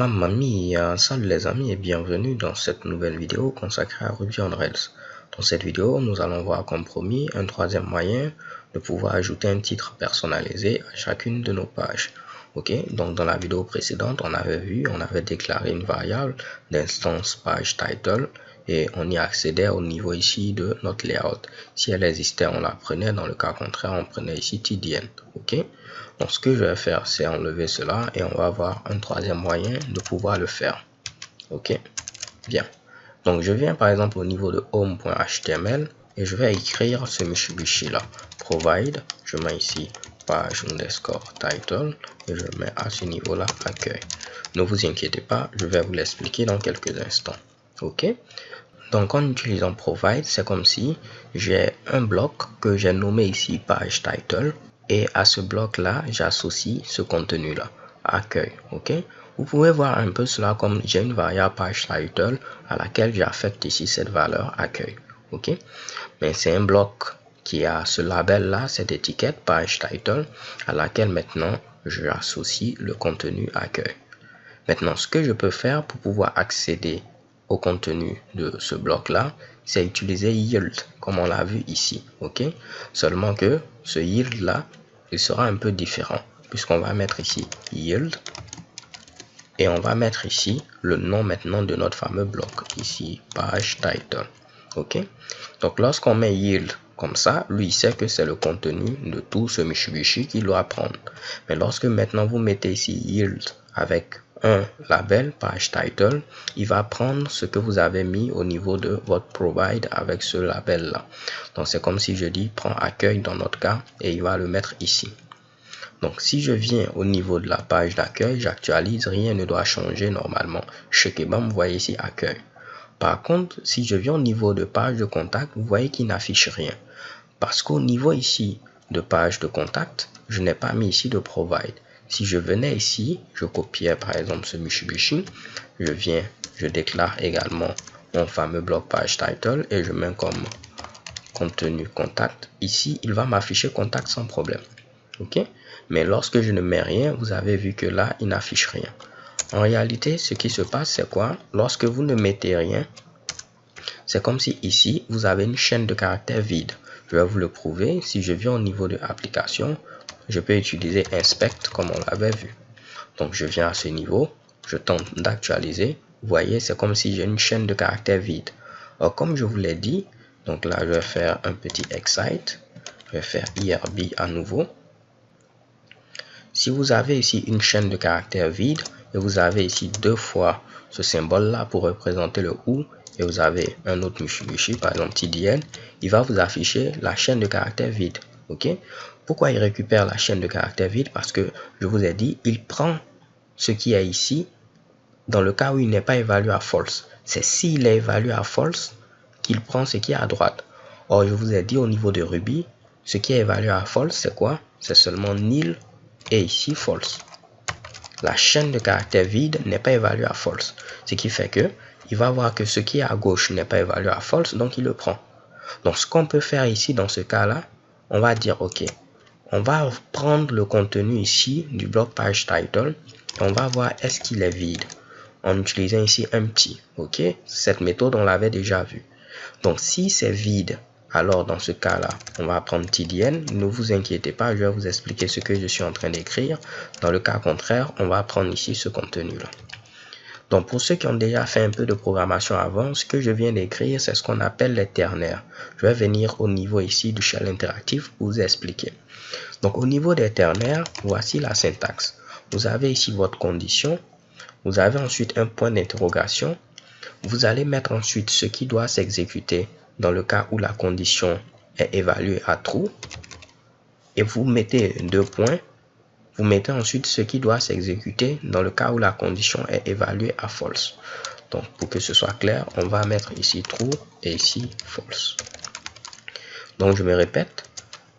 Mamma mia, salut les amis et bienvenue dans cette nouvelle vidéo consacrée à Ruby on Rails. Dans cette vidéo, nous allons voir comme promis un troisième moyen de pouvoir ajouter un titre personnalisé à chacune de nos pages. Ok, donc dans la vidéo précédente, on avait déclaré une variable d'instance page title et on y accédait au niveau ici de notre layout. Si elle existait, on la prenait, dans le cas contraire, on prenait ici TDN. Ok, donc ce que je vais faire, c'est enlever cela et on va avoir un troisième moyen de pouvoir le faire. Ok, bien. Donc je viens par exemple au niveau de home.html et je vais écrire ce Mitsubishi là. Provide, je mets ici page underscore title et je mets à ce niveau là accueil. Ne vous inquiétez pas, je vais vous l'expliquer dans quelques instants. Ok, donc en utilisant provide, c'est comme si j'ai un bloc que j'ai nommé ici page title et à ce bloc là j'associe ce contenu là accueil. Ok, vous pouvez voir un peu cela comme j'ai une variable page title à laquelle j'affecte ici cette valeur accueil. Ok, mais c'est un bloc qui a ce label là, cette étiquette page title à laquelle maintenant j'associe le contenu accueil. Maintenant, ce que je peux faire pour pouvoir accéder au contenu de ce bloc là, c'est utiliser yield comme on l'a vu ici. Ok, seulement que ce yield là, il sera un peu différent puisqu'on va mettre ici yield et on va mettre ici le nom maintenant de notre fameux bloc ici page title. Ok, donc lorsqu'on met yield comme ça, lui il sait que c'est le contenu de tout ce Mitsubishi qu'il doit prendre. Mais lorsque maintenant vous mettez ici yield avec un label page title, il va prendre ce que vous avez mis au niveau de votre provide avec ce label là. Donc c'est comme si je dis prends accueil dans notre cas et il va le mettre ici. Donc si je viens au niveau de la page d'accueil, j'actualise, rien ne doit changer normalement. Chez Kebam, vous voyez ici accueil. Par contre, si je viens au niveau de page de contact, vous voyez qu'il n'affiche rien. Parce qu'au niveau ici de page de contact, je n'ai pas mis ici de provide. Si je venais ici, je copiais par exemple ce Mitsubishi, je viens, je déclare également mon fameux bloc page title et je mets comme contenu contact. Ici, il va m'afficher contact sans problème. Ok, mais lorsque je ne mets rien, vous avez vu que là, il n'affiche rien. En réalité, ce qui se passe, c'est quoi? Lorsque vous ne mettez rien, c'est comme si ici, vous avez une chaîne de caractères vide. Je vais vous le prouver. Si je viens au niveau de application, je peux utiliser inspect comme on l'avait vu. Donc, je viens à ce niveau, je tente d'actualiser. Vous voyez, c'est comme si j'ai une chaîne de caractères vide. Alors, comme je vous l'ai dit, donc là, je vais faire un petit excite. Je vais faire IRB à nouveau. Si vous avez ici une chaîne de caractères vide et vous avez ici deux fois ce symbole là pour représenter le OU et vous avez un autre Mitsubishi, par exemple TDN, il va vous afficher la chaîne de caractères vide. Ok, pourquoi il récupère la chaîne de caractères vide? Parce que je vous ai dit, il prend ce qui est ici dans le cas où il n'est pas évalué à false. C'est s'il est évalué à false qu'il prend ce qui est à droite. Or, je vous ai dit au niveau de Ruby, ce qui est évalué à false, c'est quoi? C'est seulement nil et ici false. La chaîne de caractères vide n'est pas évaluée à false. Ce qui fait que il va voir que ce qui est à gauche n'est pas évalué à false, donc il le prend. Donc ce qu'on peut faire ici dans ce cas-là, on va dire ok, on va prendre le contenu ici du bloc page title et on va voir est-ce qu'il est vide en utilisant ici empty. Ok, cette méthode on l'avait déjà vue. Donc si c'est vide, alors dans ce cas là on va prendre TDN. Ne vous inquiétez pas, je vais vous expliquer ce que je suis en train d'écrire. Dans le cas contraire, on va prendre ici ce contenu là. Donc pour ceux qui ont déjà fait un peu de programmation avant, ce que je viens d'écrire, c'est ce qu'on appelle les ternaires. Je vais venir au niveau ici du shell interactif pour vous expliquer. Donc au niveau des ternaires, voici la syntaxe. Vous avez ici votre condition, vous avez ensuite un point d'interrogation. Vous allez mettre ensuite ce qui doit s'exécuter dans le cas où la condition est évaluée à true. Et vous mettez deux points. Vous mettez ensuite ce qui doit s'exécuter dans le cas où la condition est évaluée à false. Donc pour que ce soit clair, on va mettre ici true et ici false. Donc je me répète,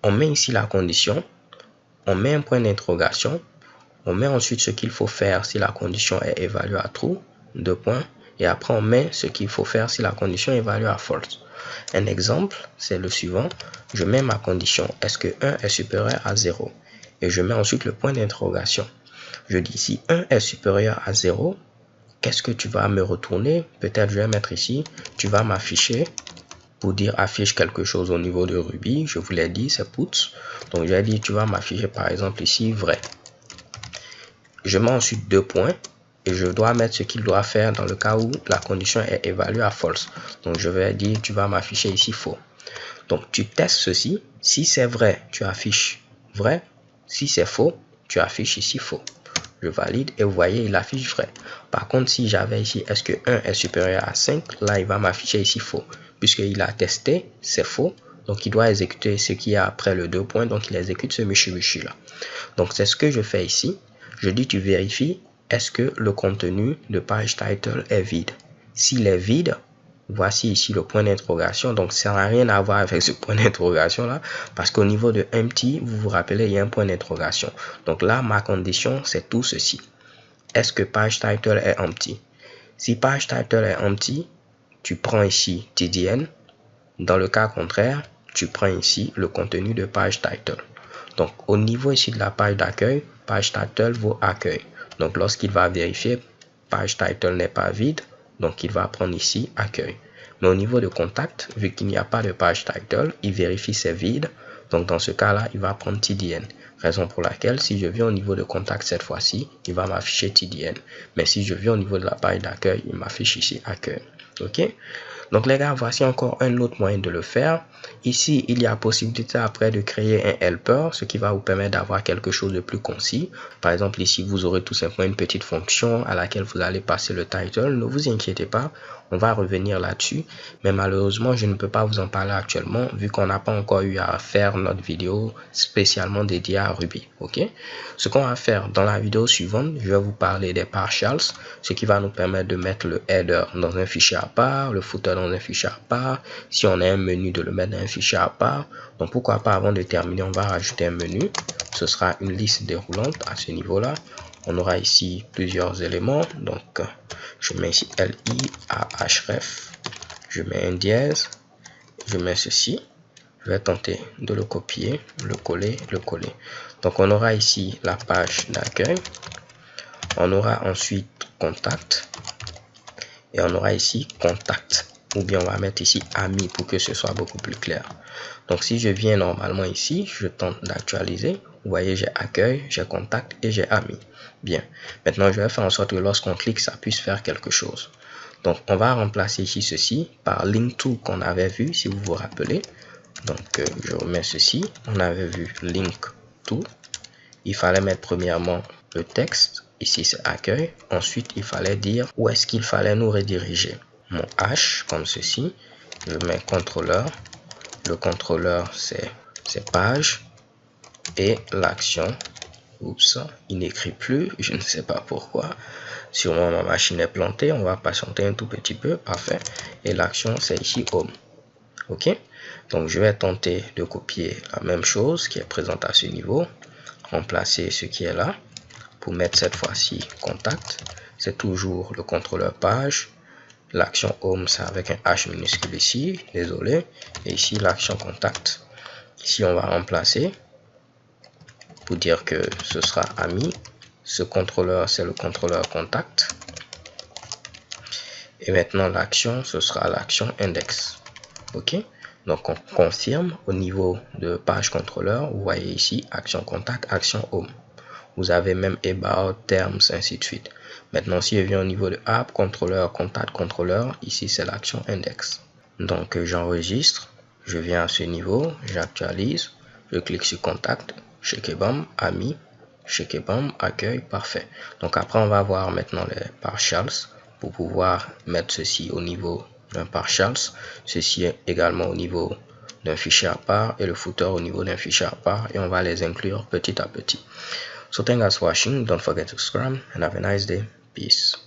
on met ici la condition, on met un point d'interrogation, on met ensuite ce qu'il faut faire si la condition est évaluée à true, deux points, et après on met ce qu'il faut faire si la condition est évaluée à false. Un exemple, c'est le suivant, je mets ma condition, est-ce que 1 est supérieur à 0? Et je mets ensuite le point d'interrogation. Je dis si 1 est supérieur à 0, qu'est-ce que tu vas me retourner? Peut-être je vais mettre ici, tu vas m'afficher, pour dire affiche quelque chose au niveau de Ruby, je vous l'ai dit, c'est puts. Donc j'ai dit, tu vas m'afficher par exemple ici, vrai. Je mets ensuite 2 points et je dois mettre ce qu'il doit faire dans le cas où la condition est évaluée à false. Donc je vais dire, tu vas m'afficher ici faux. Donc tu testes ceci. Si c'est vrai, tu affiches vrai. Si c'est faux, tu affiches ici faux. Je valide et vous voyez, il affiche vrai. Par contre, si j'avais ici, est-ce que 1 est supérieur à 5? Là, il va m'afficher ici faux. Puisqu'il a testé, c'est faux. Donc, il doit exécuter ce qui est après le 2 points. Donc, il exécute ce michi là. Donc, c'est ce que je fais ici. Je dis, tu vérifies, est-ce que le contenu de page title est vide? S'il est vide, voici ici le point d'interrogation. Donc, ça n'a rien à voir avec ce point d'interrogation là. Parce qu'au niveau de empty, vous vous rappelez, il y a un point d'interrogation. Donc là, ma condition, c'est tout ceci. Est-ce que page title est empty? Si page title est empty, tu prends ici TDN. Dans le cas contraire, tu prends ici le contenu de page title. Donc, au niveau ici de la page d'accueil, page title vaut accueil. Donc, lorsqu'il va vérifier, page title n'est pas vide. Donc, il va prendre ici accueil. Mais au niveau de contact, vu qu'il n'y a pas de page title, il vérifie c'est vide. Donc, dans ce cas-là, il va prendre TDN. Raison pour laquelle, si je viens au niveau de contact cette fois-ci, il va m'afficher TDN. Mais si je viens au niveau de la page d'accueil, il m'affiche ici accueil. OK? Donc les gars, voici encore un autre moyen de le faire. Ici, il y a possibilité après de créer un helper, ce qui va vous permettre d'avoir quelque chose de plus concis. Par exemple, ici, vous aurez tout simplement une petite fonction à laquelle vous allez passer le title. Ne vous inquiétez pas, on va revenir là-dessus. Mais malheureusement, je ne peux pas vous en parler actuellement, vu qu'on n'a pas encore eu à faire notre vidéo spécialement dédiée à Ruby. Ok? Ce qu'on va faire dans la vidéo suivante, je vais vous parler des partials, ce qui va nous permettre de mettre le header dans un fichier à part, le footer dans un fichier à part, si on a un menu de le mettre dans un fichier à part. Donc pourquoi pas, avant de terminer, on va rajouter un menu. Ce sera une liste déroulante à ce niveau là. On aura ici plusieurs éléments. Donc je mets ici li à href, je mets un dièse, je mets ceci. Je vais tenter de le copier, le coller. Donc on aura ici la page d'accueil, on aura ensuite contact et on aura ici contact, ou bien on va mettre ici ami pour que ce soit beaucoup plus clair. Donc si je viens normalement ici, je tente d'actualiser, vous voyez j'ai accueil, j'ai contact et j'ai ami. Bien, maintenant je vais faire en sorte que lorsqu'on clique, ça puisse faire quelque chose. Donc on va remplacer ici ceci par link to qu'on avait vu, si vous vous rappelez. Donc je remets ceci, on avait vu link to, il fallait mettre premièrement le texte, ici c'est accueil, ensuite il fallait dire où est-ce qu'il fallait nous rediriger. Mon H comme ceci, je mets contrôleur, le contrôleur c'est page et l'action, oups, il n'écrit plus, je ne sais pas pourquoi, sûrement ma machine est plantée, on va patienter un tout petit peu, parfait, et l'action c'est ici home. Ok, donc je vais tenter de copier la même chose qui est présente à ce niveau, remplacer ce qui est là pour mettre cette fois-ci contact, c'est toujours le contrôleur page, l'action home c'est avec un H minuscule ici, désolé, et ici l'action contact. Ici on va remplacer pour dire que ce sera ami, ce contrôleur c'est le contrôleur contact, et maintenant l'action ce sera l'action index. Ok, donc on confirme au niveau de page contrôleur, vous voyez ici action contact, action home, vous avez même about, terms, ainsi de suite. Maintenant si je viens au niveau de app, contrôleur, contact, contrôleur, ici c'est l'action index. Donc j'enregistre, je viens à ce niveau, j'actualise, je clique sur contact, shekebam, ami, shekebam, accueil, parfait. Donc après on va voir maintenant les partials pour pouvoir mettre ceci au niveau d'un partials, ceci est également au niveau d'un fichier à part et le footer au niveau d'un fichier à part, et on va les inclure petit à petit. So thanks for watching, don't forget to subscribe and have a nice day. Peace.